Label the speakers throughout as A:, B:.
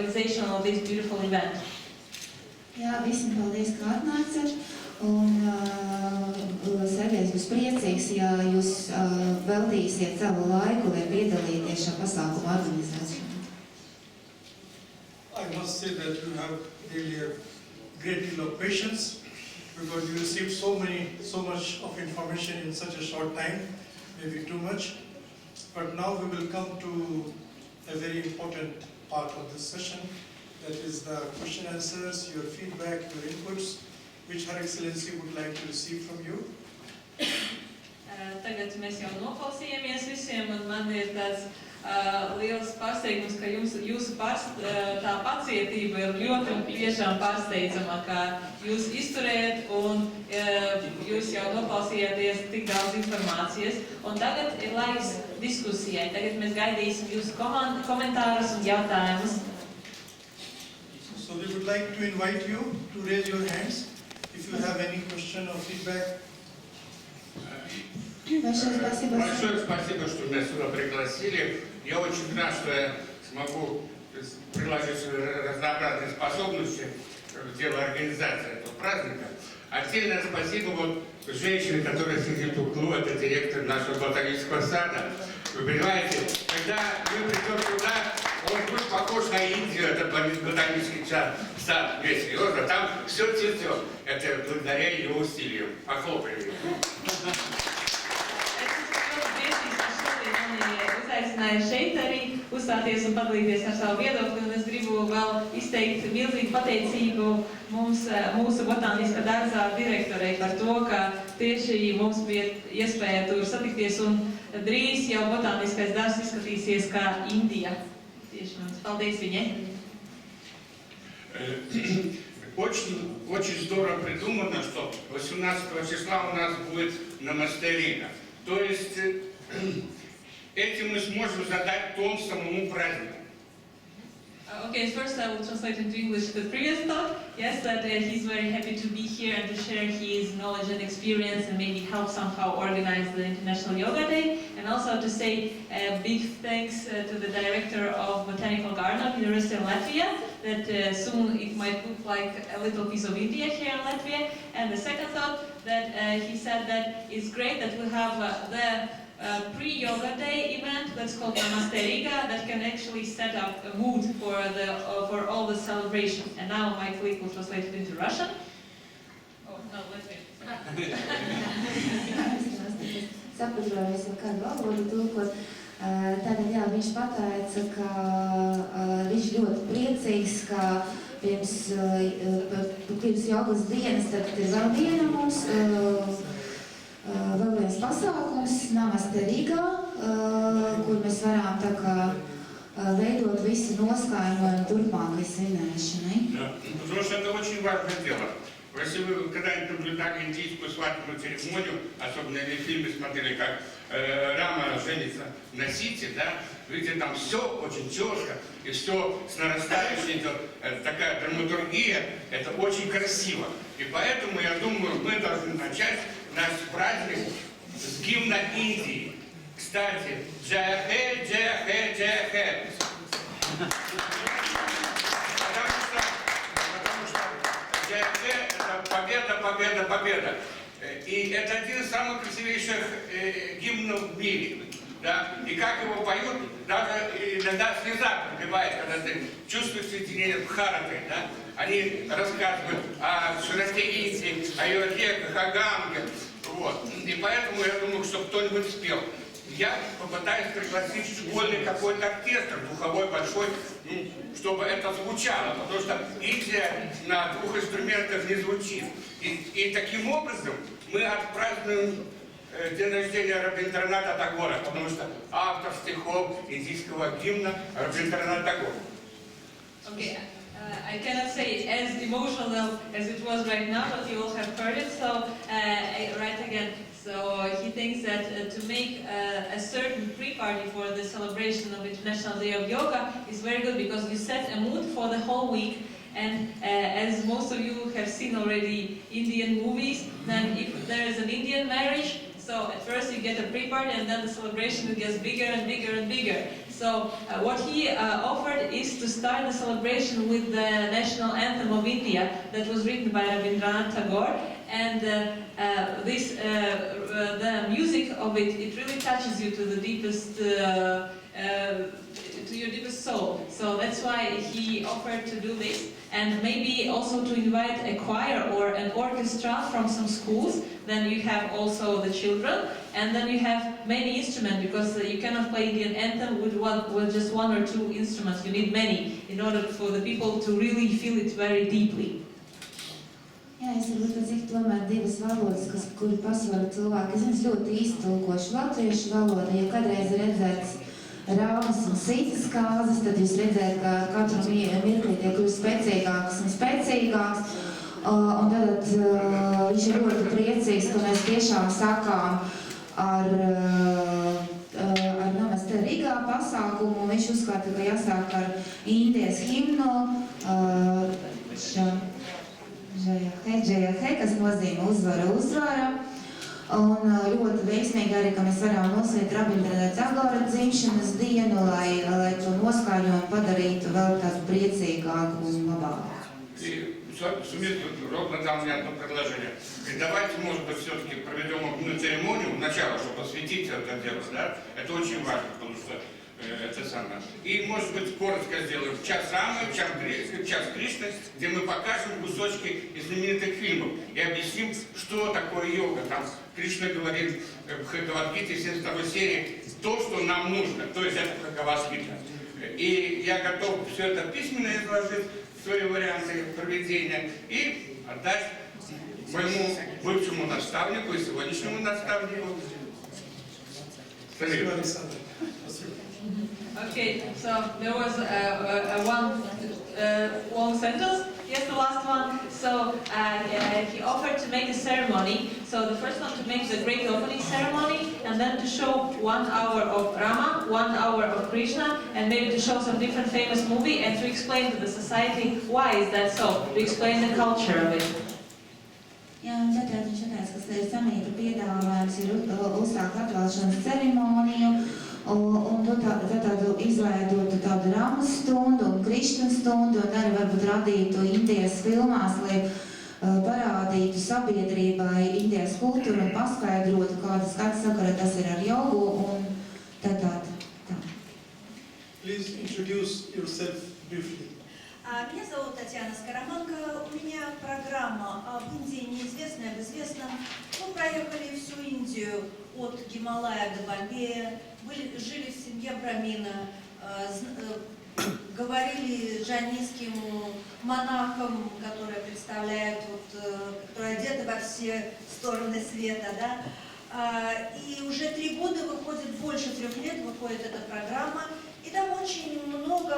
A: organization of this beautiful event.
B: Jā, visiem paldies, ka atnācat. Un Sergejs būs priecīgs, ja jūs veltīsiet savu laiku, lai piedalīties šā pasākuma organizēšanā.
C: I must say that you have really a great deal of patience because you received so much of information in such a short time, maybe too much. But now we will come to a very important part of this session. That is the question answers, your feedback, your inputs, which Her Excellency would like to receive from you.
A: Tagad mēs jau noklausījāmies visiem, un man ir tāds liels pārsteigums, ka jūsu tā pacietība ir ļoti tiešām pārsteidzama, ka jūs izturējat un jūs jau noklausījāties tik daudz informācijas. Un tagad ir laiks diskusijai. Tagad mēs gaidīsim jūsu komentārus un jautājumus.
C: So we would like to invite you to raise your hands if you have any question or feedback.
D: Большое спасибо, что меня сюда пригласили. Я очень рад, что я смогу приложить свои разнообразные способности в дело организации этого праздника. Отдельное спасибо вот женщине, которая сидит в углу, это директор нашего ботанического сада. Вы понимаете, когда мы придем туда, он будет похож на Индию, это ботанический сад, весь серьезно, там все цветет. Это благодаря ее усилиям. Похлопаем ее.
A: Uzaicināju šeit arī uzstāties un padalīties ar savu viedokli, un es gribu vēl izteikt milzīgu pateicību mūsu botāniskā dārzā direktorei par to, ka tieši mums bija iespēja tur satikties, un drīz jau botāniskais dārzs izskatīsies kā Indija. Tieši mums paldies viņai.
D: Очень здорово придумано, что 18 числа у нас будет Намасте Рига. То есть этим мы сможем задать тон самому празднику.
A: Okay, first I will translate into English the previous thought. Yes, that he's very happy to be here and to share his knowledge and experience and maybe help somehow organize the International Yoga Day. And also to say big thanks to the director of Botanical Garden of University of Latvia, that soon it might look like a little piece of India here in Latvia. And the second thought, that he said that it's great that we have the pre-yoga day event that's called Namaste Riga that can actually set up a mood for all the celebration. And now my colleague will translate it into Russian. Oh, no, Latvian.
B: Saprototies vēl kādu valodu tulkot. Tādēļ jā, viņš pateica, ka viņš ļoti priecīgs, ka pirms jogas dienas tad ir vēl viena mums, vēl viens pasākums Namaste Riga, kur mēs varam tā kā veidot visu noskaņojumu turpmākai svinēšanai.
D: Потому что это очень важное дело. Если вы когда-нибудь наблюдали индийскую свадебную церемонию, особенно или в фильме смотрели, как Рама женится на Сите, да, видите, там все очень четко, и все с нарастающей идет, такая драматургия, это очень красиво. И поэтому, я думаю, мы должны начать наш праздник с гимна Индии. Кстати, Джая Хэ, Джая Хэ, Джая Хэ. Потому что Джая Хэ — это победа, победа, победа. И это один из самых красивейших гимнов в мире. Да? И как его поют, даже иногда слеза пробивает, когда ты чувствуешь соединение с Бхаратой. Да? Они рассказывают о широте Индии, о ее реках, о Ганге. Вот. И поэтому я думаю, что кто-нибудь спел. Я попытаюсь пригласить школьный какой-то оркестр, духовой большой, чтобы это звучало, потому что Индия на двух инструментах не звучит. И таким образом мы отпразднуем день рождения Рабиндраната Тагора, потому что автор стихов индийского гимна Рабиндранат Тагор.
A: Okay. I cannot say as emotional as it was right now, but you all have heard it, so right again. So he thinks that to make a certain pre-party for the celebration of International Day of Yoga is very good because you set a mood for the whole week. And as most of you have seen already Indian movies, then if there is an Indian marriage, so at first you get a pre-party and then the celebration gets bigger and bigger and bigger. So what he offered is to start the celebration with the national anthem of India that was written by Rabindranath Tagore, and the music of it really touches you to the deepest, to your deepest soul. So that's why he offered to do this, and maybe also to invite a choir or an orchestra from some schools. Then you have also the children, and then you have many instruments, because you cannot play Indian anthem with just one or two instruments. You need many in order for the people to really feel it very deeply.
B: Jā, es varu pateikt tomēr divas valodas, kuru pasvaru cilvēki. Es ļoti īsti tulkošu latviešu valodu. Ja kādreiz redzēts raunas un sīcas kāzas, tad jūs redzēt, ka katru mirkli tiek kļūst spēcīgāks un spēcīgāks. Un tad viņš ir ļoti priecīgs, ka mēs tiešām sakām ar Namaste Rīgā pasākumu. Viņš uzskata, ka jāsāk ar Indijas himnu. Jaya, kas nozīmē uzvara. Un ļoti veiksmīgi arī, ka mēs varam nosveikt Rabindranath Tagora dzimšanas dienu, lai to noskaņojumu padarītu vēl tādu priecīgāku un labāku.
D: Сумит ровно дал мне одно предложение. И давайте, может быть, все-таки проведем одну церемонию, начало, чтобы осветить это дело, да? Это очень важно, потому что это самое. И, может быть, коротко сделаем час Рамы, час Кришны, где мы покажем кусочки из знаменитых фильмов и объясним, что такое йога. Там Кришна говорит в Бхагавад-гите 72 серии то, что нам нужно, то есть это Бхагавад-гита. И я готов все это письменно изложить, свои варианты проведения, и отдать моему бывшему наставнику и сегодняшнему наставнику.
C: Спасибо, Александр.
A: Okay, so there was one long sentence. Yes, the last one. So he offered to make a ceremony. So the first one to make the great opening ceremony, and then to show 1 hour of Rama, 1 hour of Krishna, and maybe to show some different famous movie, and to explain to the society why is that so, to explain the culture of it.
B: Jā, un tad viņš teica, ka samīta piedāvājums ir uzsākt atvēlšanas ceremoniju, un tādu izveidotu tādu Ramas stundu un Krišnas stundu, un arī varbūt radītu Indijas filmās, lai parādītu sabiedrībai Indijas kultūru un paskaidrotu, kādas sakara tas ir ar jogu, un tā.
C: Please introduce yourself briefly.
E: Меня зовут Татьяна Скороманко. У меня программа об Индии неизвестная, об известном. Мы проехали всю Индию от Гималая до Бомбея, жили в семье брамина, говорили джайнистским монахам, которые представляют, которые одеты во все стороны света, да? И уже 3 года выходит, больше 3 лет выходит эта программа, и там очень много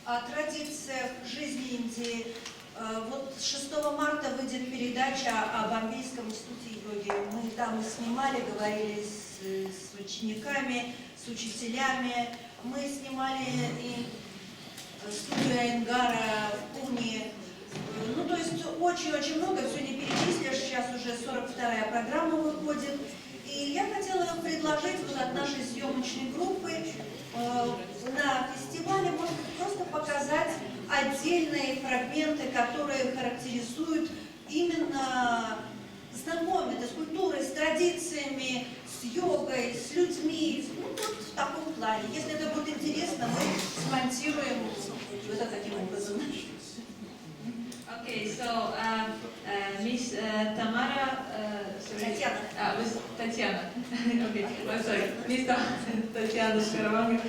E: о традициях жизни Индии. Вот 6 марта выйдет передача о Бомбейском институте йоги. Мы там снимали, говорили с учениками, с учителями. Мы снимали и студию Айнгара в Пуне. Ну, то есть очень-очень много, все не перечислишь. Сейчас уже 42-я программа выходит. И я хотела предложить вот от нашей съемочной группы на фестивале, может быть, просто показать отдельные фрагменты, которые характеризуют именно, знакомят с культурой, с традициями, с йогой, с людьми, ну, вот в таком плане. Если это будет интересно, мы смонтируем это таким образом.
A: Okay, so Miss Tamara,
E: Tatiana.
A: Miss Tatiana. Okay, I'm sorry, Miss Tatiana Skorovanka.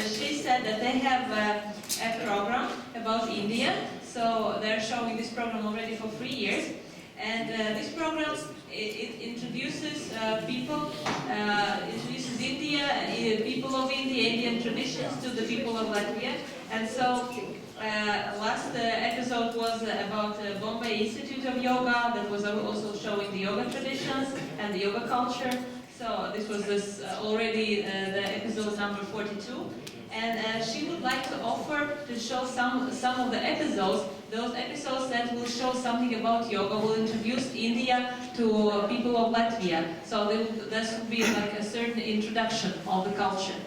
A: She said that they have a program about India. So they're showing this program already for 3 years, and this program it introduces people, introduces India, people of India, Indian traditions to the people of Latvia, and so. Last episode was about Bombay Institute of Yoga, that was also showing the yoga traditions and the yoga culture. So this was already the episode number 42. And she would like to offer to show some of the episodes, those episodes that will show something about yoga, will introduce India to people of Latvia. So this would be like a certain introduction of the culture.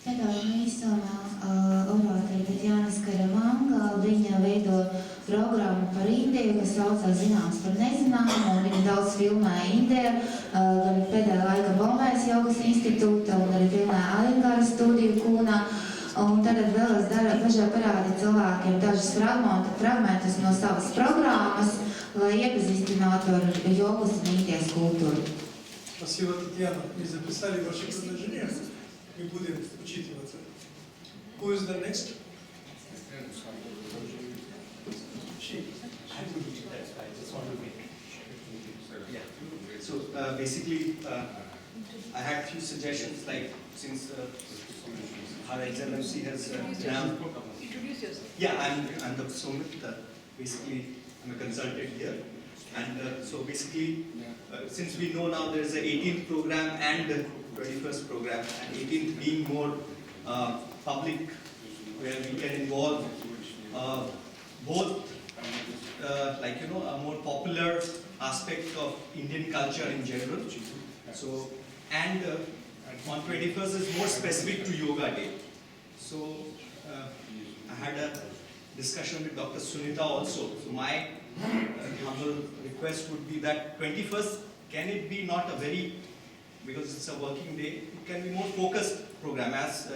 B: Nedaudz īsumā oratore Tatjana Skaramanga, viņa veido programmu par Indiju, kas saucās Zināms par nezināmu, un viņa daudz filmēja Indiju, gan pēdējā laika Bombejas jogas institūta, un arī filmēja Alingara studiju Kūnā. Un tagad vēlos dažādi parādīt cilvēkiem dažus fragmentus no savas programmas, lai iepazīstinātu ar jogas un Indijas kultūru.
C: Спасибо, Татьяна. Мы записали ваши предложения. Мы будем учитывать. Who is the next? She.
F: So basically, I had a few suggestions, like since Her Excellency has now.
E: Introduce yourself.
F: Yeah, I'm Dr. Somit. Basically, I'm a consultant here, and so basically, since we know now there is an 18th program and the 21st program, and 18th being more public, where we can involve both, like a more popular aspect of Indian culture in general. So, and on 21st is more specific to Yoga Day. So, I had a discussion with Dr. Sunita also. So my humble request would be that 21st, can it be not a very, because it's a working day, it can be more focused program, as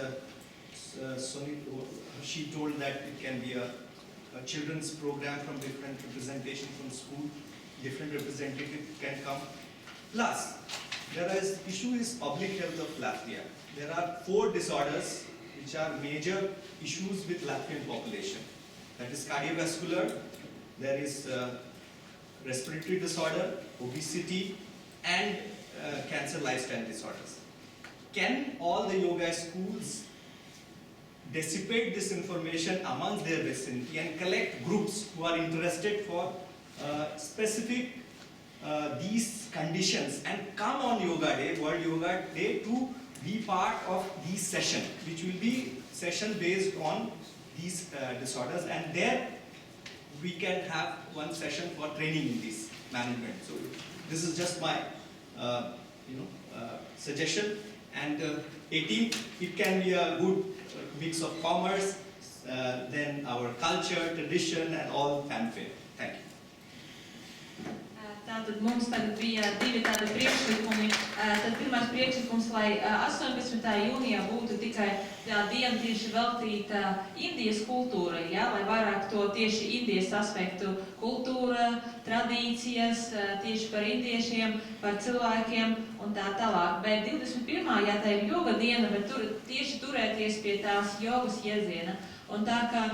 F: Sunita, she told that it can be a children's program from different representation from school, different representative can come. Plus, issue is public health of Latvia. There are 4 disorders which are major issues with Latvian population. That is cardiovascular, there is respiratory disorder, obesity, and cancer lifestyle disorders. Can all the yoga schools dissipate this information amongst their vicinity and collect groups who are interested for specific these conditions and come on Yoga Day, World Yoga Day, to be part of these sessions, which will be session based on these disorders, and there we can have one session for training in this management. So this is just my suggestion. And 18th, it can be a good mix of commerce, then our culture, tradition, and all fanfare. Thank you.
A: Tātad mums tagad bija 2 tādi priekšlikumi. Tad pirmais priekšlikums, lai 18. jūnijā būtu tikai tā diena tieši veltīta Indijas kultūrai, ja? Lai vairāk to tieši Indijas aspektu, kultūra, tradīcijas, tieši par indiešiem, par cilvēkiem un tā tālāk. Bet 21. jā, tā ir joga diena, bet tieši turēties pie tās jogas iedziena. Un tā kā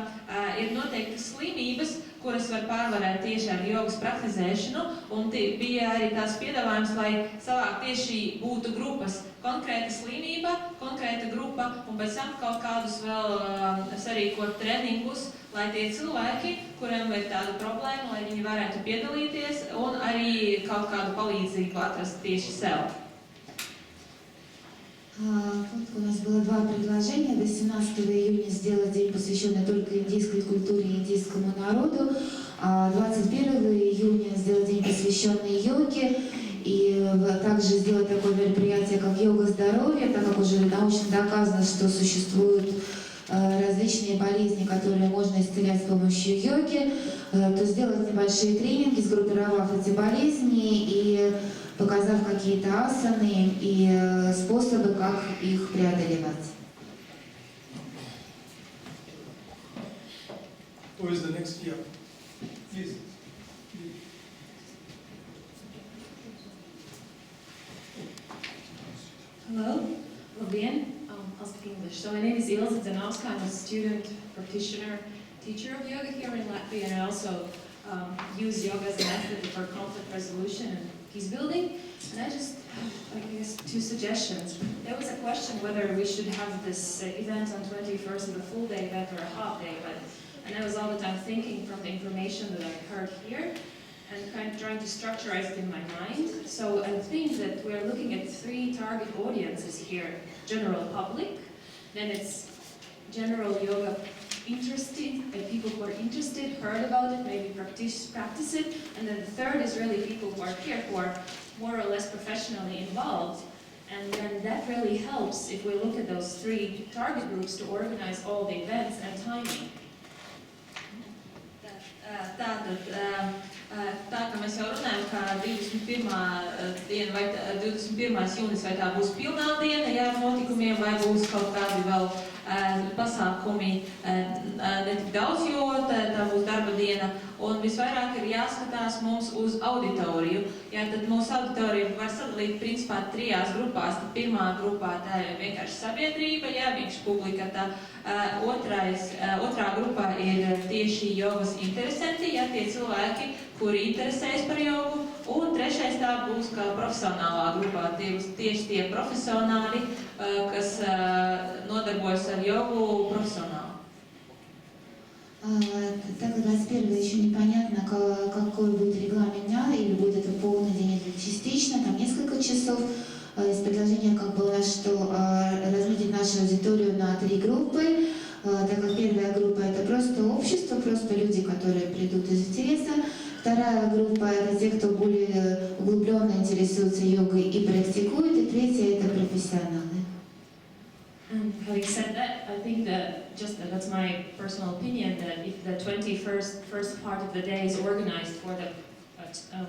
A: ir noteikti slimības, kuras var pārvarēt tieši ar jogas praktizēšanu, un bija arī tās piedāvājums, lai savāk tieši būtu grupas, konkrēta slimība, konkrēta grupa, un pēc tam kaut kādus vēl sarīkot treningus, lai tie cilvēki, kuriem ir tāda problēma, lai viņi varētu piedalīties un arī kaut kādu palīdzību atrast tieši sev.
B: Вот у нас было 2 предложения. До 17 июня сделать день, посвященный только индийской культуре и индийскому народу. А 21 июня сделать день, посвященный йоге. И также сделать такое мероприятие, как йога здоровья, так как уже научно доказано, что существуют различные болезни, которые можно исцелять с помощью йоги, то сделать небольшие тренинги, сгруппировав эти болезни и показав какие-то асаны и способы, как их преодолевать.
C: Who is the next? Yeah, please.
G: Hello, Labien. I'll speak English. So my name is Ilse Zanowska. I'm a student, practitioner, teacher of yoga here in Latvia, and I also use yoga as a method for conflict resolution and peace building. And I just have, I guess, 2 suggestions. There was a question whether we should have this event on 21st as a full day event or a half day, and I was all the time thinking from the information that I heard here, and kind of trying to structurize it in my mind. So I think that we're looking at 3 target audiences here. General public, then it's general yoga interested, people who are interested, heard about it, maybe practice it. And then the third is really people who are here, who are more or less professionally involved. And then that really helps if we look at those three target groups to organize all the events and timing.
A: Tā kā mēs jau runājam, ka 21. diena vai 21. jūnijas vai tā būs pilnā diena, jā, ar notikumiem, vai būs kaut kādi vēl pasākumi, ne tik daudz, jo tā būs darba diena, un visvairāk ir jāskatās mums uz auditoriju. Jā, tad mūsu auditoriju var sadalīt principā trijās grupās. Tad pirmā grupā tā ir vienkārši sabiedrība, jā, vienkārši publika. Otrā grupā ir tieši jogas interesanti, jā, tie cilvēki, kuri interesējas par jogu, un trešais tā būs kā profesionālā grupā, tie būs tieši tie profesionāļi, kas nodarbojas ar jogu профессионал.
B: Так как 21 еще непонятно, какой будет регламент дня, или будет это полный день, или частично, там несколько часов. Из предложения как было, что разметить нашу аудиторию на 3 группы, так как первая группа это просто общество, просто люди, которые придут из интереса. Вторая группа это те, кто более углубленно интересуется йогой и практикует, и третья это профессионалы.
G: Having said that, I think that that's my personal opinion, that if the 21st part of the day is organized for the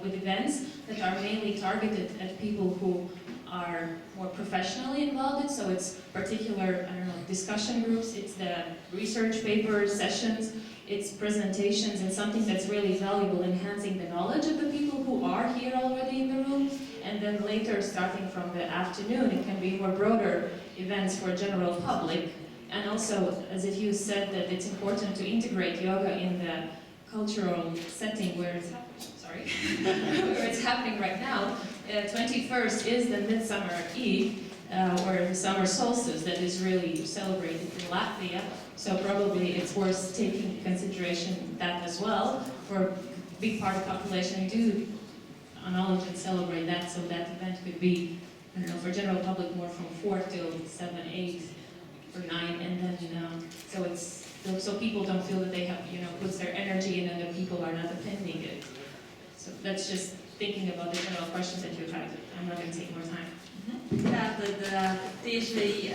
G: with events that are mainly targeted at people who are more professionally involved, so it's particular, discussion groups, it's the research papers, sessions, it's presentations, and something that's really valuable, enhancing the knowledge of the people who are here already in the room. And then later, starting from the afternoon, it can be more broader events for general public. And also, as if you said that it's important to integrate yoga in the cultural setting where it's where it's happening right now. 21st is the Midsummer Eve, or the summer solstice that is really celebrated in Latvia. So probably it's worth taking into consideration that as well. For a big part of the population do acknowledge and celebrate that, so that event could be, I don't know, for general public more from 4 till 7, 8, or 9, and then so it's so people don't feel that they have, puts their energy in and the people are not attending it. So that's just thinking about the general questions that you had. I'm not going to take more time.
A: Tātad tieši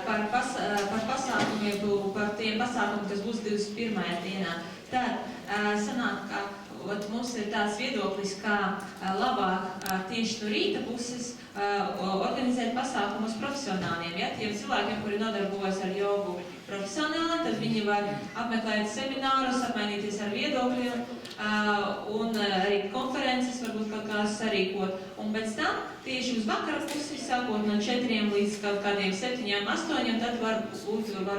A: par pasākumiem, par tiem pasākumiem, kas būs 21. dienā. Tad sanāk, ka mums ir tāds viedoklis, kā labāk tieši no rīta puses organizēt pasākumus profesionāliem. Ja? Tiem cilvēkiem, kuri nodarbojas ar jogu profesionāli, tad viņi var apmeklēt seminārus, apmainīties ar viedokļiem un arī konferences varbūt kaut kādas sarīkot. Un pēc tam tieši uz vakara pusi, sākot no 4 līdz kaut kādiem 7, 8, tad var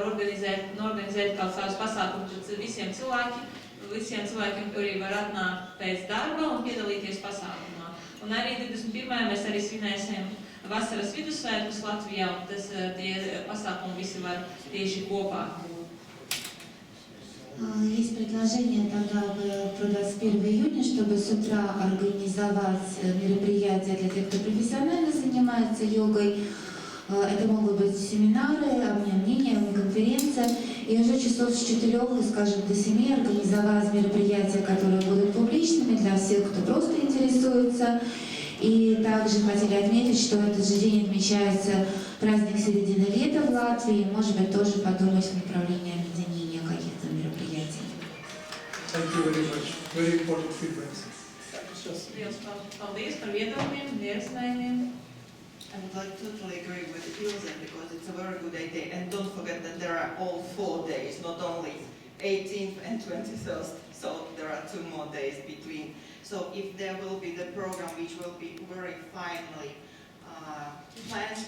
A: organizēt kaut kādus pasākumus visiem cilvēkiem, kuri var atnākt pēc darba un piedalīties pasākumā. Un arī 21. mēs arī svinēsim vasaras vidussvētkus Latvijā, un tie pasākumi visi var tieši kopā būt.
B: Есть предложение тогда про 21 июня, чтобы с утра организовать мероприятия для тех, кто профессионально занимается йогой. Это могут быть семинары, обмен мнениями, конференция. И уже часов с 4, скажем, до 7 организовать мероприятия, которые будут публичными для всех, кто просто интересуется. И также хотели отметить, что этот же день отмечается праздник середины лета в Латвии. Может быть, тоже подумать в направлении объединения каких-то мероприятий.
C: Thank you very much. Very important feedback.
A: Liels paldies par viedokļiem, ierosinājumiem.
H: I would like to totally agree with Ilse because it's a very good idea. And don't forget that there are all 4 days, not only 18th and 21st. So there are 2 more days between. So if there will be the program which will be very finely planned,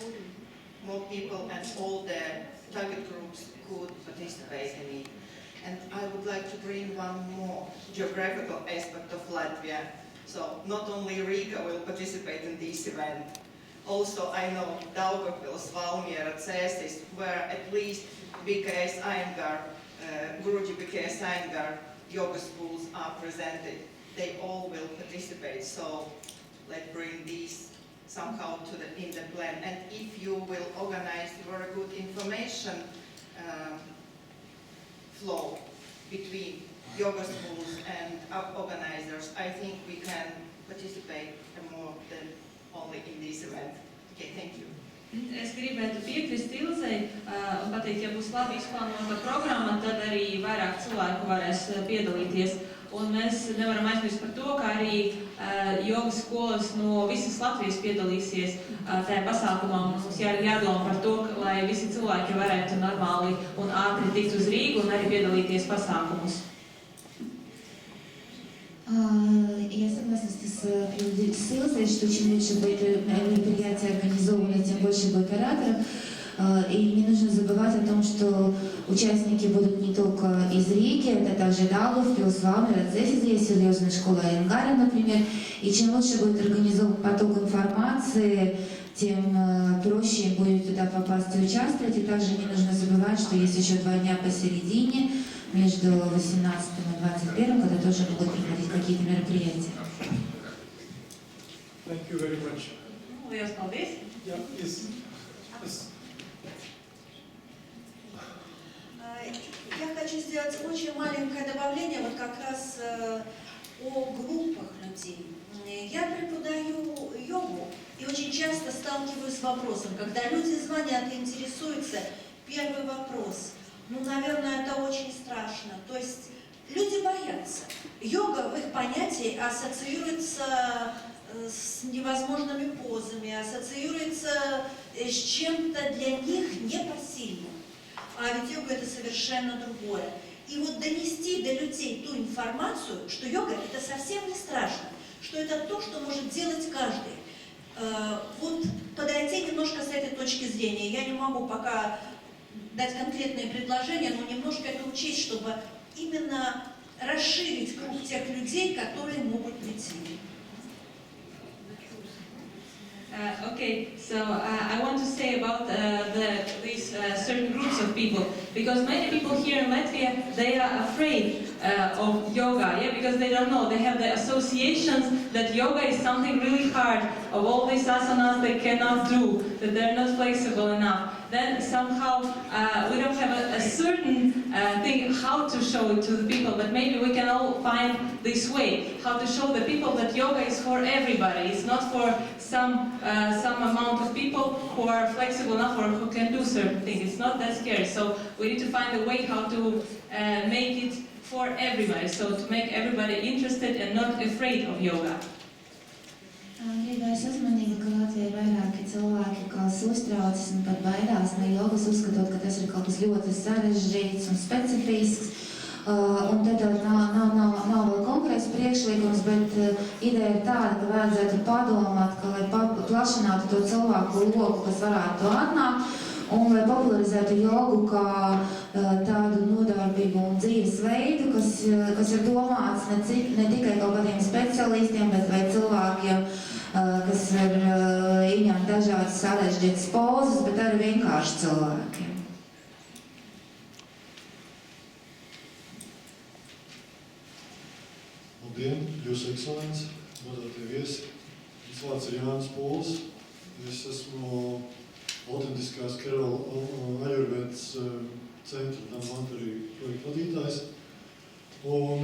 H: more people and all the target groups could participate in it. And I would like to bring one more geographical aspect of Latvia. So not only Riga will participate in this event, also I know Daugavpils, Valmiera, Cēsis, where at least BKS Iyengar, Guruji BKS Iyengar yoga schools are presented. They all will participate, so let's bring these somehow in the plan. And if you will organize very good information flow between yoga schools and organizers, I think we can participate more than only in this event. Okay, thank you.
A: Es gribētu piekrist Ilzei un pateikt, ja būs labi izplānota programma, tad arī vairāk cilvēku varēs piedalīties. Un mēs nevaram aizmirst par to, ka arī jogas skolas no visas Latvijas piedalīsies tajā pasākumā. Mums jādomā par to, lai visi cilvēki varētu normāli un ātri tikt uz Rīgu un arī piedalīties pasākumus.
B: Я согласна с Илзой, что чем лучше будет мероприятие организовано, тем больше будет ораторов. И не нужно забывать о том, что участники будут не только из Риги, это также Даугавпилс, Пилсвалмер, Цефизия, серьезная школа Энгари, например. И чем лучше будет организован поток информации, тем проще будет туда попасть и участвовать. И также не нужно забывать, что есть еще 2 дня посередине, между 18 и 21, когда тоже могут проходить какие-то мероприятия.
C: Thank you very much.
A: Lielas paldies!
C: Yeah, yes.
E: Я хочу сделать очень маленькое добавление вот как раз о группах людей. Я преподаю йогу и очень часто сталкиваюсь с вопросом, когда люди звонят и интересуются, первый вопрос. Ну, наверное, это очень страшно. То есть люди боятся. Йога в их понятии ассоциируется с невозможными позами, ассоциируется с чем-то для них непосильным. А ведь йога это совершенно другое. И вот донести до людей ту информацию, что йога это совсем не страшно, что это то, что может делать каждый. Вот подойти немножко с этой точки зрения. Я не могу пока дать конкретные предложения, но немножко это учесть, чтобы именно расширить круг тех людей, которые могут прийти.
A: Okay, so I want to say about these certain groups of people, because many people here in Latvia, they are afraid of yoga, yeah, because they don't know. They have the associations that yoga is something really hard, of all these asanas they cannot do, that they're not flexible enough. Then somehow we don't have a certain thing how to show it to the people, but maybe we can all find this way, how to show the people that yoga is for everybody. It's not for some amount of people who are flexible enough or who can do certain things. It's not that scary. So we need to find a way how to make it for everybody, so to make everybody interested and not afraid of yoga.
B: Gribēs uzmanību, ka Latvijā ir vairāki cilvēki, kas uztraucas un pat baidās no jogas, uzskatot, ka tas ir kaut kas ļoti sarežģīts un specifisks. Un tad nav vēl konkrēts priekšlikums, bet ideja ir tāda, ka vajadzētu padomāt, ka, lai plašinātu to cilvēku loku, kas varētu atnākt, un lai popularizētu jogu kā tādu nodarbību un dzīvesveidu, kas ir domāts ne tikai kaut kādiem specialistiem, bet vai cilvēkiem, kas ir ieņemt dažādas sarežģītas pozas, bet arī vienkārši cilvēkiem.
I: Labdien, Jūsu ekscelenci, godātie viesi. Mans vārds ir Jānis Pols. Es esmu autentiskās Kerala Ajurvēdas centra Dhanvantari projekta vadītājs. Un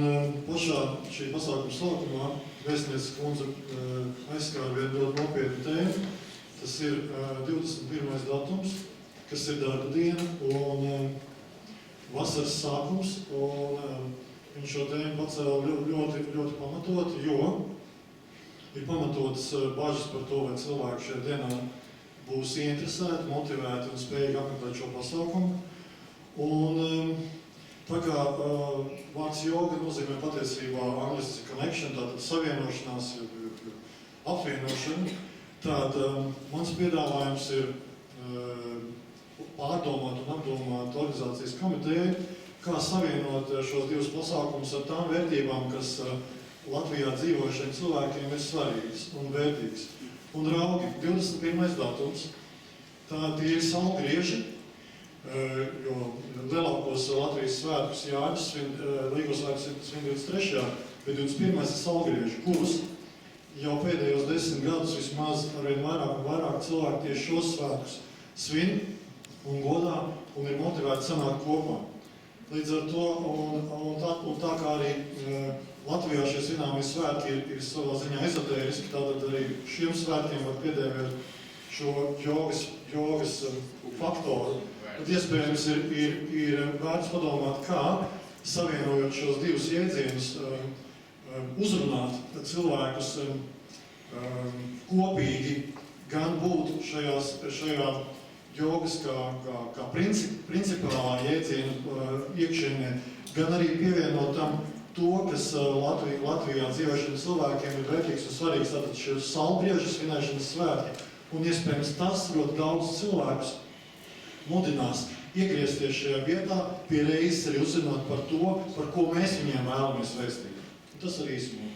I: pašā šī pasākuma sākumā vēstniece kundze aizskāra vienu ļoti nopietnu tēmu. Tas ir 21. datums, kas ir darba diena un vasaras sākums. Un viņš šo tēmu pacēla ļoti pamatoti, jo ir pamatotas bažas par to, vai cilvēki šajā dienā būs ieinteresēti, motivēti un spējīgi apmeklēt šo pasākumu. Un tā kā vārds joga nozīmē patiesībā angliski connection, tātad savienošanās, apvienošana, tad mans piedāvājums ir pārdomāt un apdomāt organizācijas komitejai, kā savienot šos divus pasākumus ar tām vērtībām, kas Latvijā dzīvojušiem cilvēkiem ir svarīgas un vērtīgas. Un raugi, 21. datums, tie ir saulgrieži, jo lielākos Latvijas svētkus Jāņus, Līgo svētkus svin 23. bet 21. ir saulgrieži, kurus jau pēdējos 10 gadus vismaz arvien vairāk un vairāk cilvēki tieši šos svētkus svin un godā un ir motivēti sanākt kopā. Līdz ar to, un tā kā arī Latvijā šie zināmie svētki ir savā ziņā ezotēriski, tātad arī šiem svētkiem var piedēvēt šo jogas faktoru. Tad iespējams ir vērts padomāt, kā savienojot šos divus jēdzienus uzrunāt cilvēkus kopīgi, gan būt šajā jogas kā principālā jēdziena iekšienē, gan arī pievienot tam to, kas Latvijā dzīvošiem cilvēkiem ir vērtīgs un svarīgs, tātad šie saulbriežu svinēšanas svētki. Un iespējams tas ļoti daudz cilvēkus mudinās iegriezties šajā vietā, pie reizes arī uzzināt par to, par ko mēs viņiem vēlamies vēstīt. Un tas arī īsumā.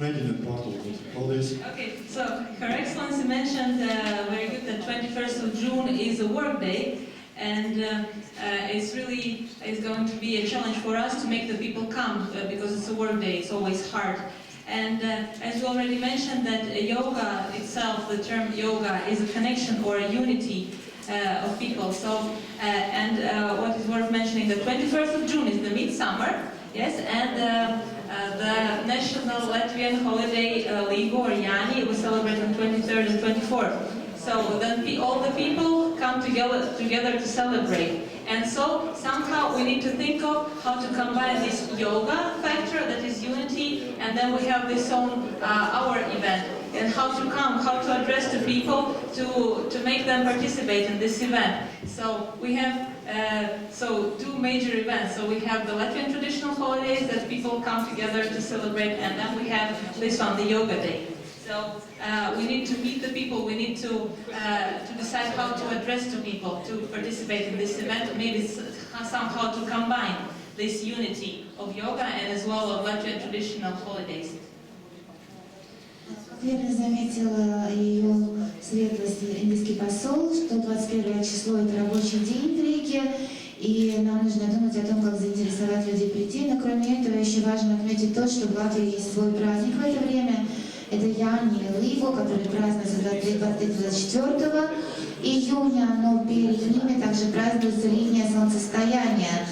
I: Mēģiniet pārtulkot. Paldies.
A: Okay, so Her Excellency mentioned very good that 21st of June is a work day, and it's going to be a challenge for us to make the people come because it's a work day. It's always hard. And as you already mentioned, that yoga itself, the term yoga, is a connection or a unity of people. So, what is worth mentioning, the 21st of June is the midsummer, yes, and the national Latvian holiday Līgo or Jāņi we celebrate on 23rd and 24th. So then all the people come together to celebrate. And so somehow we need to think of how to combine this yoga factor, that is unity, and then we have this our event, and how to come, how to address the people to make them participate in this event. So we have two major events. So we have the Latvian traditional holidays that people come together to celebrate, and then we have this one, the Yoga Day. So we need to meet the people, we need to decide how to address the people to participate in this event, maybe somehow to combine this unity of yoga and as well of Latvian traditional holidays.
B: Как верно заметила ее светлость индийский посол, что 21 число – это рабочий день в Риге, и нам нужно думать о том, как заинтересовать людей прийти. Но кроме этого еще важно отметить то, что в Латвии есть свой праздник в это время. Это Jāņi или Līgo, который празднуется 23-24 июня, но перед ними также празднуется летнее солнцестояние.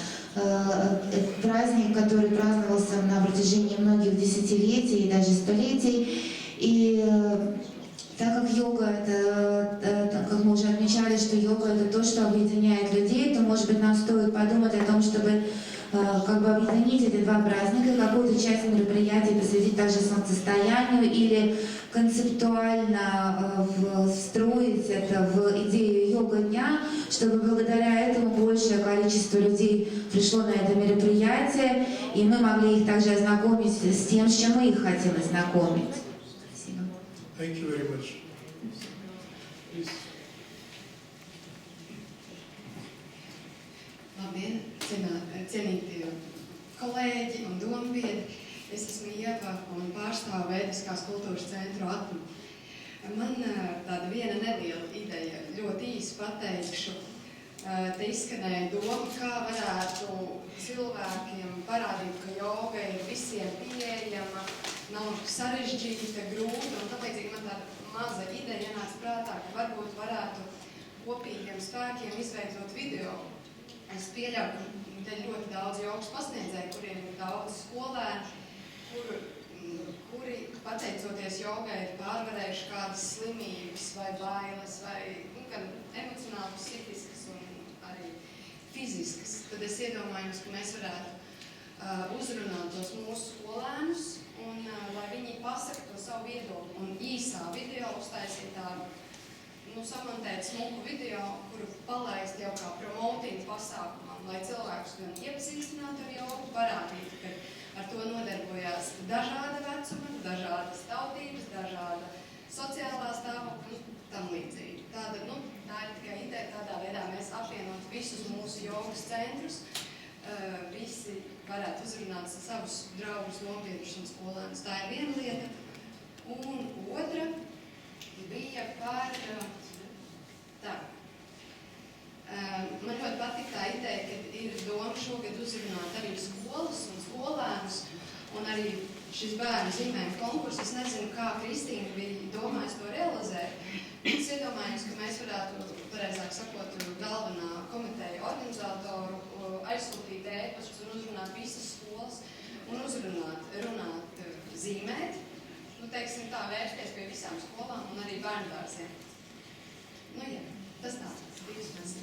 B: Праздник, который праздновался на протяжении многих десятилетий и даже столетий. И так как йога, как мы уже отмечали, что йога это то, что объединяет людей, то, может быть, нам стоит подумать о том, чтобы объединить эти два праздника, какую-то часть мероприятий посвятить также солнцестоянию или концептуально встроить это в идею йога-дня, чтобы благодаря этому большее количество людей пришло на это мероприятие, и мы могли их также ознакомить с тем, с чем мы их хотим ознакомить. Спасибо.
C: Thank you very much. Please.
J: Labdien, cienīti kolēģi un dombiedri. Es esmu Ieva un pārstāvu Vēdiskās kultūras centru Atmu. Man tāda viena neliela ideja, ļoti īsi pateikšu. Te izskanēja doma, kā varētu cilvēkiem parādīt, ka joga ir visiem pieejama, nav sarežģīta, grūta, un tāpēc man tāda maza ideja ienāca prātā, ka varbūt varētu kopīgiem spēkiem izveidot video. Es pieļauju, ka te ļoti daudz jogas pasniedzēju, kuriem ir daudz skolēni, kuri, pateicoties jogai, ir pārvarējuši kādas slimības vai bailes, vai gan emocionāli, psihiskas un arī fiziskas. Tad es iedomājos, ka mēs varētu uzrunāt tos mūsu skolēnus, un lai viņi pasaka to savu viedokli. Un īsā video uztaisīt tādu, samontēt smuku video, kuru palaist jau kā promotīnu pasākumam, lai cilvēkus gan iepazīstinātu ar jogu, parādītu, ka ar to nodarbojās dažāda vecuma, dažādas tautības, dažāda sociālā stāvokļa un tam līdzīgi. Tāda, tā ir tikai ideja, tādā veidā mēs apvienot visus mūsu jogas centrus, visi varētu uzrunāt savus draugus, nobiedrus un skolēnus. Tā ir viena lieta. Un otra bija par tā. Man ļoti patīk tā ideja, ka ir doma šogad uzrunāt arī skolas un skolēnus, un arī šis bērnu zīmējumu konkurss. Es nezinu, kā Kristīna bija domājis to realizēt. Es iedomājos, ka mēs varētu, pareizāk sakot, galvenā komiteja organizatoru runāt, zīmēt, nu, teiksim tā, vērsties pie visām skolām un arī bērndārziem. Nu, jā, tas tāds divas mēnesies.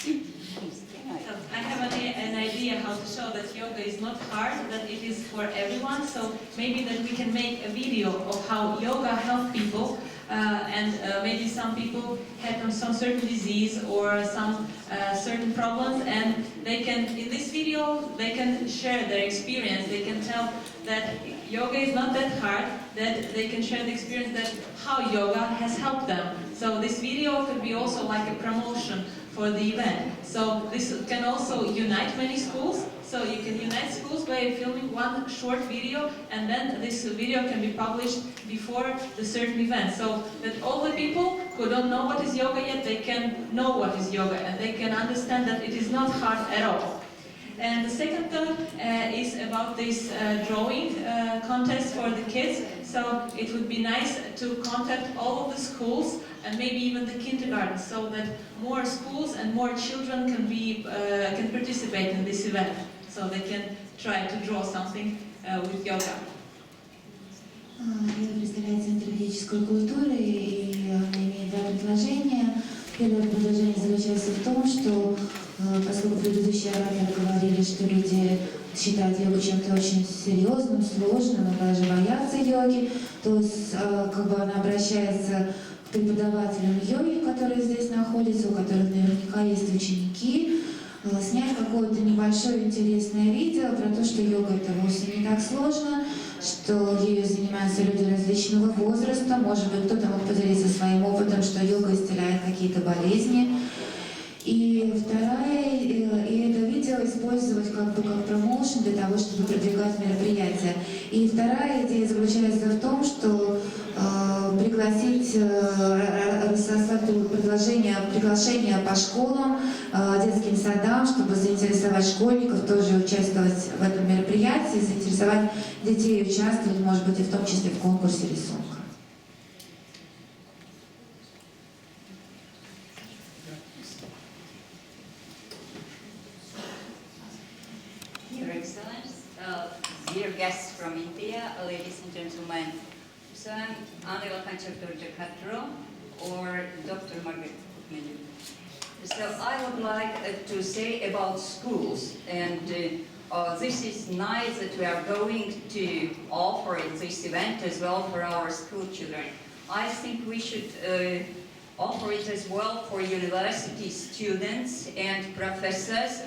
A: So I have an idea how to show that yoga is not hard, that it is for everyone. So maybe that we can make a video of how yoga helps people, and maybe some people have some certain disease or some certain problems, and they can, in this video, they can share their experience. They can tell that yoga is not that hard, that they can share the experience that how yoga has helped them. So this video could be also like a promotion for the event. So this can also unite many schools. So you can unite schools by filming one short video, and then this video can be published before the certain event. So that all the people who don't know what is yoga yet, they can know what is yoga, and they can understand that it is not hard at all. And the second thought is about this drawing contest for the kids. So it would be nice to contact all of the schools and maybe even the kindergarten, so that more schools and more children can participate in this event. So they can try to draw something with yoga.
B: Я представляю Центр физической культуры, и она имеет два предложения. Первое предложение заключается в том, что поскольку предыдущие ораторы говорили, что люди считают йогу чем-то очень серьезным, сложным и даже боятся йоги, то как бы она обращается к преподавателям йоги, которые здесь находятся, у которых наверняка есть ученики, снять какое-то небольшое интересное видео про то, что йога это вовсе не так сложно, что ею занимаются люди различного возраста, может быть, кто-то мог поделиться своим опытом, что йога исцеляет какие-то болезни. И вторая, и это видео использовать как промоушен для того, чтобы продвигать мероприятия. И вторая идея заключается в том, что пригласить, приглашение по школам, детским садам, чтобы заинтересовать школьников тоже участвовать в этом мероприятии, заинтересовать детей участвовать, может быть, и в том числе в конкурсе рисунка.
K: Your Excellence, dear guests from India, ladies and gentlemen, so I'm Anila Kanchak-Dorjakatro or Dr. Margaret Kukmenu. So I would like to say about schools, and this is nice that we are going to offer this event as well for our school children. I think we should offer it as well for university students and professors,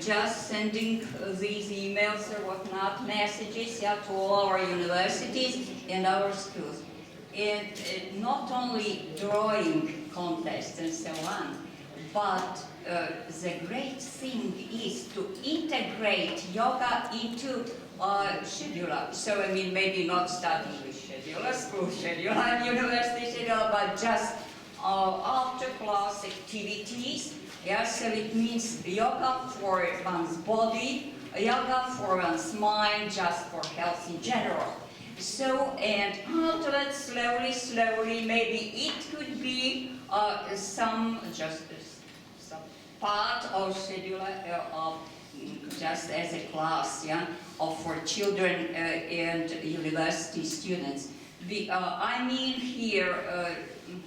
K: just sending these emails or whatnot, messages to all our universities and our schools. And not only drawing contests and so on, but the great thing is to integrate yoga into schedule. So I mean, maybe not starting with schedule, school schedule and university schedule, but just after class activities. Yeah, so it means yoga for one's body, yoga for one's mind, just for health in general. So, and afterwards, slowly, maybe it could be some part of schedule just as a class, yeah, for children and university students. I mean here,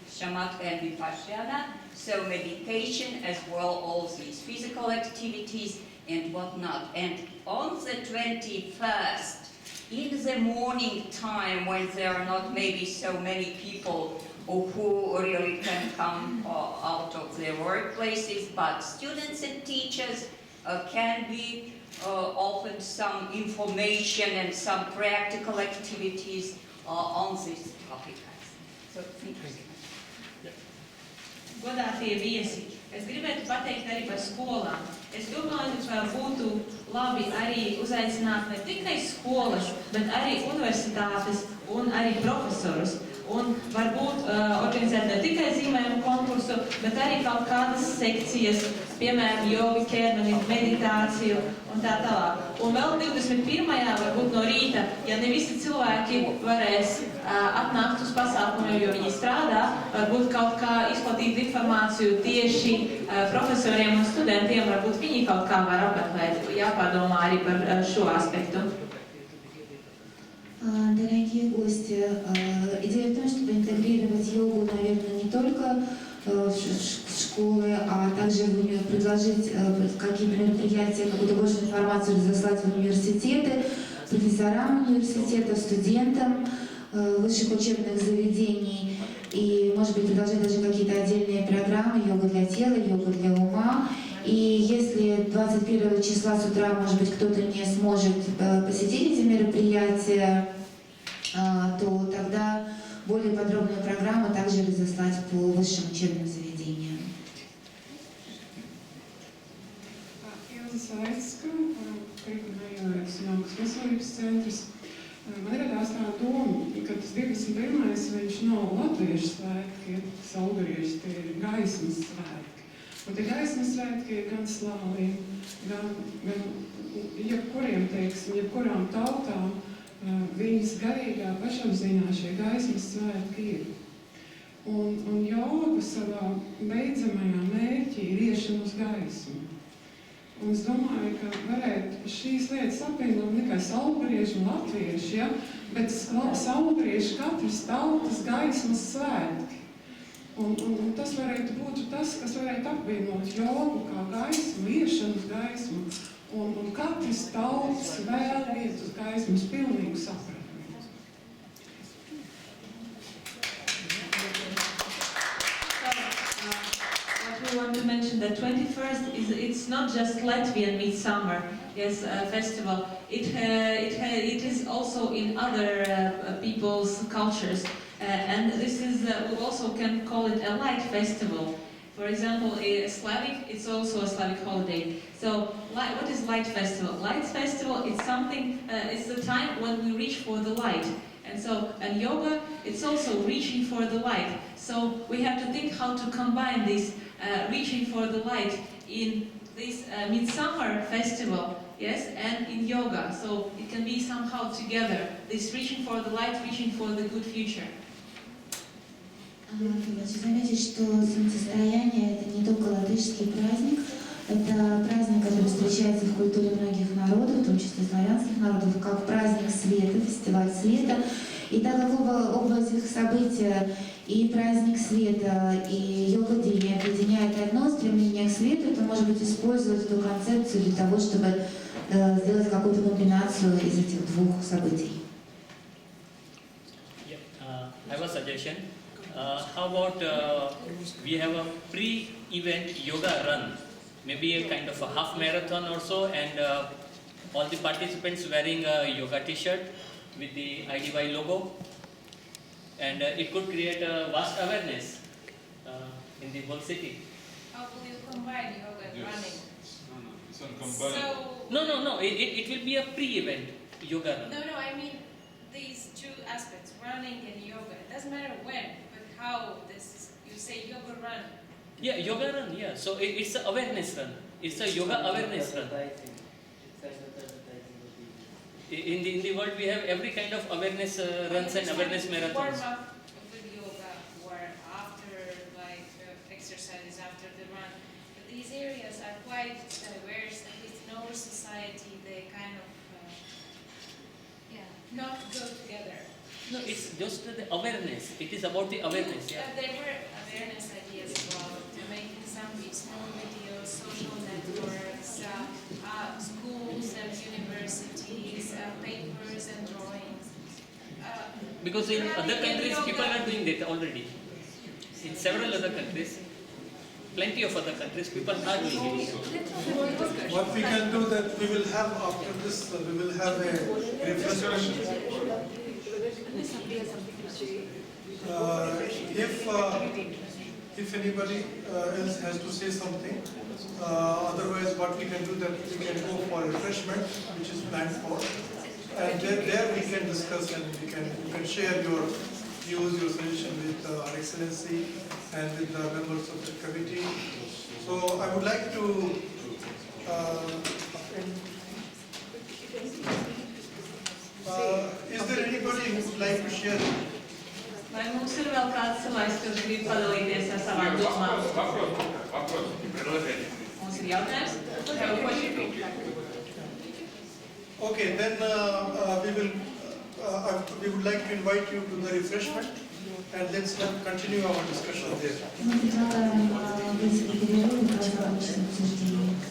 K: Shamat and Vipassana, so meditation as well, all these physical activities and whatnot. And on the 21st, in the morning time, when there are not maybe so many people who really can come out of their workplaces, but students and teachers can be offered some information and some practical activities on this topic. So thank you.
A: Godātie viesi, es gribētu pateikt arī par skolām. Es domāju, ka būtu labi arī uzaicināt ne tikai skolas, bet arī universitātes un arī profesorus, Un varbūt organizēt ne tikai zīmējumu konkursu, bet arī kaut kādas sekcijas, piemēram, jogu, ķermeni, meditāciju un tā tālāk. Un vēl 21. varbūt no rīta, ja ne visi cilvēki varēs atnākt uz pasākumu, jo viņi strādā, varbūt kaut kā izplatīt informāciju tieši profesoriem un studentiem, varbūt viņi kaut kā var apmeklēt, jāpadomā arī par šo aspektu.
B: Дорогие гости, идея в том, чтобы интегрировать йогу, наверное, не только в школы, а также предложить какие-то мероприятия, какую-то больше информацию разослать в университеты, профессорам университетов, студентам высших учебных заведений. И, может быть, предложить даже какие-то отдельные программы, йога для тела, йога для ума. И если 21 числа с утра, может быть, кто-то не сможет посетить эти мероприятия, то тогда более подробную программу также разослать по высшим учебным заведениям.
L: Ilza Saicka, Krignējājas Jogas veselības centrs. Man radās tā doma, ka tas 21. viņš nav latviešu svētki, saulgrieži, tie ir gaismas svētki. Un tie gaismas svētki ir gan slāviem, gan jebkuriem, teiksim, jebkurām tautām, viņas garīgā pašapziņā šie gaismas svētki ir. Un joga savā beidzamajā mērķī ir iešana uz gaismu. Un es domāju, ka varētu šīs lietas apvienot ne tikai saulgrieži un latvieši, ja, bet saulgrieži katras tautas gaismas svētki. Un tas varētu būt tas, kas varētu apvienot jogu kā gaismu, iešanu uz gaismu, un katras tautas vēl iet uz gaismas pilnīgu sapratni.
A: We want to mention that 21st it's not just Latvian Midsummer festival. It is also in other people's cultures, and this is we also can call it a light festival. For example, Slavic, it's also a Slavic holiday. So, what is light festival? Light festival is something. It's the time when we reach for the light. And yoga, it's also reaching for the light. So we have to think how to combine this reaching for the light in this midsummer festival, yes, and in yoga. So it can be somehow together. This reaching for the light, reaching for the good future.
B: Хочу заметить, что солнцестояние – это не только латышский праздник, это праздник, который встречается в культуре многих народов, в том числе славянских народов, как праздник света, фестиваль света. И так как оба этих события, и праздник света, и йога-день объединяет одно стремление к свету, то, может быть, использовать эту концепцию для того, чтобы сделать какую-то комбинацию из этих двух событий.
M: I have a suggestion. How about we have a pre-event yoga run, maybe a kind of a half marathon or so, and all the participants wearing a yoga t-shirt with the IDY logo, and it could create a vast awareness in the whole city.
N: How will you combine yoga and running?
M: No, it will be a pre-event yoga run.
N: No, I mean these two aspects, running and yoga. It doesn't matter when, but how this is, you say yoga run.
M: Yeah, yoga run, yeah. So it's an awareness run. It's a yoga awareness run. In the world, we have every kind of awareness runs and awareness marathons.
N: Warm up with yoga or after exercises after the run. But these areas are quite diverse, and in our society they kind of not go together.
M: No, it's just the awareness. It is about the awareness. Yeah.
N: There were awareness ideas about making some small videos, social networks, schools and universities, papers and drawings.
M: Because in other countries, people are doing that already. In several other countries, plenty of other countries, people are doing it.
C: What we can do that we will have after this, we will have a reflection. If anybody else has to say something, otherwise what we can do that we can go for refreshment, which is planned for, and there we can discuss and you can share your use your suggestion with Her Excellency and with the members of the committee. So I would like to is there anybody who would like to share?
A: Vai mums ir vēl kāds cilvēks, kurš grib padalīties ar savām domām?
D: Вопрос, предложение.
A: Mums ir jautājums? Have a question?
C: Okay, then we would like to invite you to the refreshment and let's continue our discussion there.
B: Мы предлагаем вызвать перерыв и продолжить обсуждение.